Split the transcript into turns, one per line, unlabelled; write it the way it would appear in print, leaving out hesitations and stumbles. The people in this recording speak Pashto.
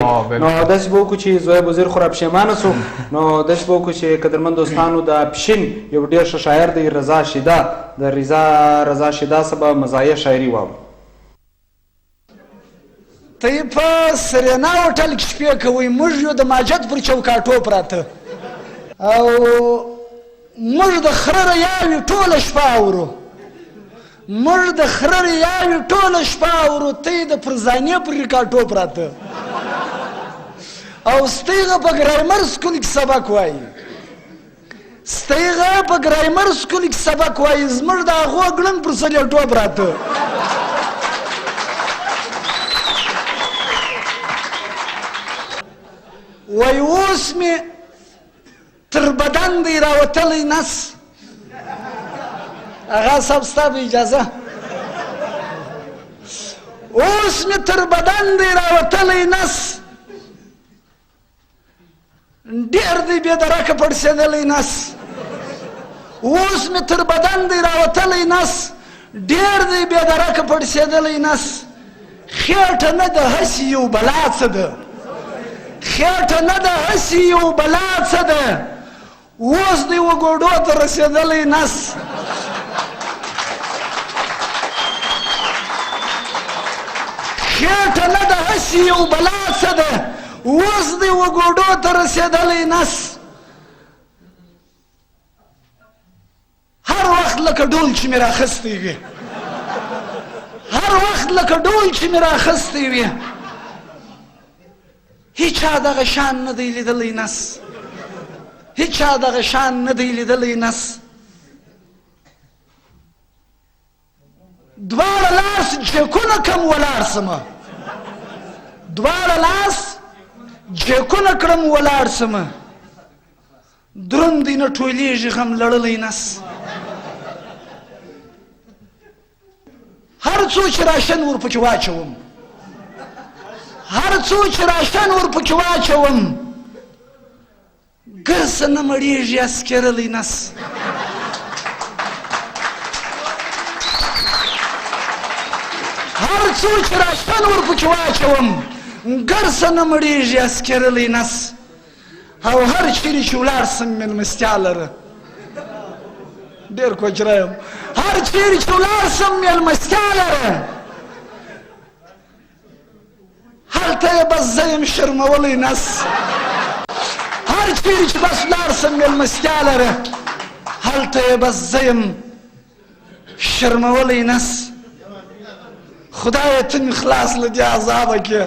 نو داسې به وکړو چې زویب وزیر خو را پښیمانه سو نو داسې به وکړو چې قدرمن دوستانو د پښین یو ډېر ښه شاعر دی رضا شیدا د رضا شیدا څخه به مزایه شاعري واورو.
ته یې په سرینا هوټل کې شپې کوئ موږ یو د ماجد پر چوکاټو پراته او موږ د خره ریاوې ټوله شپه اورو موږ د خره ریاوې ټوله شپه اورو ته یې د پرزانې پر ریکاټو پراته او ستیغه په ګرایمر سکول کې سبق وایي ستیغه په ګرایمر سکول کې سبق وایي زموږ د هغو ګړنګ پر سلیټو پراته وای اوس مې تر بدن دی راوتلی نس اغا صاحب ستا به اجازه اوس مې تر بدن دی راوتلی نس ډېر دی بې درکه پړسېدلی نس اوس مې تر بدن دی راوتلی نس ډېر دی بې درکه پړسېدلی نس خېټه نه د هسې یو بلا څه ده خېټه نه د هسې یو بلا څه ده اوس دی وګوډو ته رسېدلی نس خېټه نه د هسې یو بلا څه ده اوس دی وګوډو ته رسېدلی نس هر وخت لکه ډول چې مې راخستی وي هر وخت لکه ډول چې مې راخستی وي هیچا دغه شان نه دی لیدلی نس هیچا دغه شان نه دی لیدلی نس دواړه لاس جیکونه کم ولاړ سمه دواړه لاس جیکونه کړم ولاړ سمه دروند دی نه ټولیږي غم لړلی نس هر څو چې راشن ورپکې واچوم هر څو چې راشن ورپکې واچوم ګرسه نه مړېږي اسکېرلی نس هر څو چې راشن ورپکې واچوم ګرسه نه مړېږي اسکېرلی نس او هر چیرې چې ولاړ سم مېلمستیا لره ډېر کوچری یم هر چیرې چې ولاړ سم مېلمستیا لره هلته یې بس زه یم شرمولی نس هر چیرې چې بس ولاړ سم مېلمستیا لره هلته یې بس زه یم شرمولی نس خدایه ته مې خلاص له دې عذابه کې